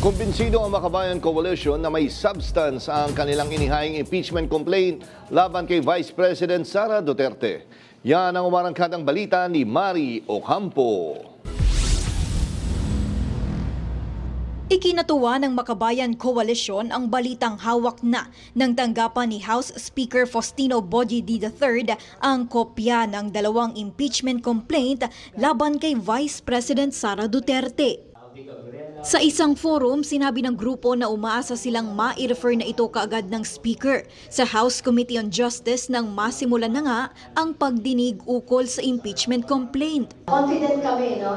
Kumbinsido ang Makabayan Coalition na may substance ang kanilang inihaying impeachment complaint laban kay Vice President Sara Duterte. Yan ang umarangkadang balita ni Mari Ocampo. Ikinatuwa ng Makabayan Coalition ang balitang hawak na ng tanggapan ni House Speaker Faustino Boji III ang kopya ng dalawang impeachment complaint laban kay Vice President Sara Duterte. Sa isang forum, sinabi ng grupo na umaasa silang ma-refer na ito kaagad ng Speaker sa House Committee on Justice nang masimulan na nga ang pagdinig ukol sa impeachment complaint. Confident kami, no,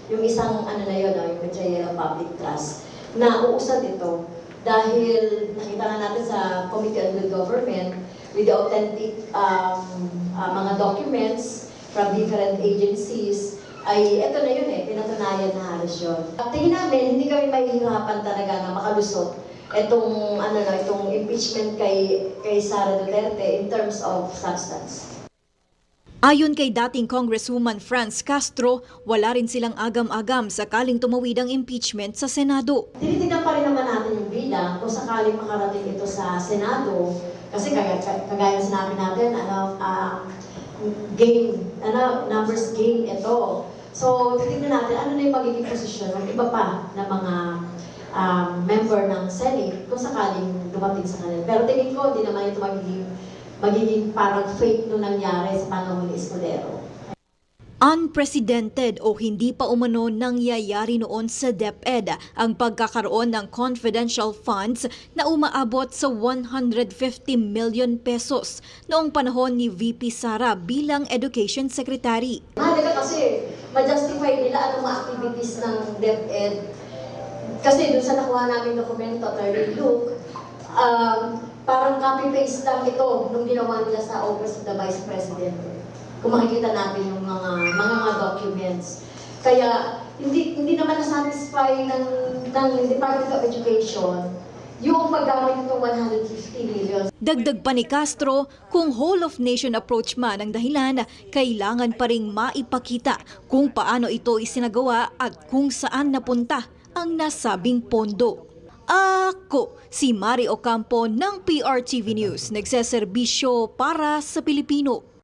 yung isang na yun, no, yung material public trust, na uusad ito dahil nakita na natin sa Committee on Good Government with the authentic mga documents from different agencies, ay eto na yun pinatunayan na halos yun. Tingin namin, hindi kami mahihirapan talaga na makalusot itong impeachment kay Sara Duterte in terms of substance. Ayon kay dating Congresswoman Franz Castro, wala rin silang agam-agam sakaling tumawid ang impeachment sa Senado. Tinitignan pa rin naman natin yung bilang kung sakaling makarating ito sa Senado, kasi kagaya sinabi natin, numbers game ito. So, titignan natin ano na yung magiging posisyon ng iba pa na mga member ng Senate kung sakaling dumating sa kanila. Pero tingin ko, hindi naman ito magiging parang fake nung nangyari sa panahon ni Escudero. Unprecedented o hindi pa umano nangyayari noon sa DepEd ang pagkakaroon ng confidential funds na umaabot sa 150 million pesos noong panahon ni VP Sara bilang Education Secretary. Mahalaga kasi ma-justify nila anong mga activities ng DepEd. Kasi dun sa nakuha namin dokumento, Attorney Luke, parang copy-paste lang ito nung ginawa nila sa Office of the Vice President. Kung makikita natin yung mga documents. Kaya hindi naman na-satisfy ng Department of Education yung paggamit ng 150 million. Dagdag pa ni Castro, kung whole of nation approach man ang dahilan, kailangan pa ring maipakita kung paano ito isinagawa at kung saan napunta ang nasabing pondo. Ako, si Mari Ocampo ng PRTV News, nagseserbisyo para sa Pilipino.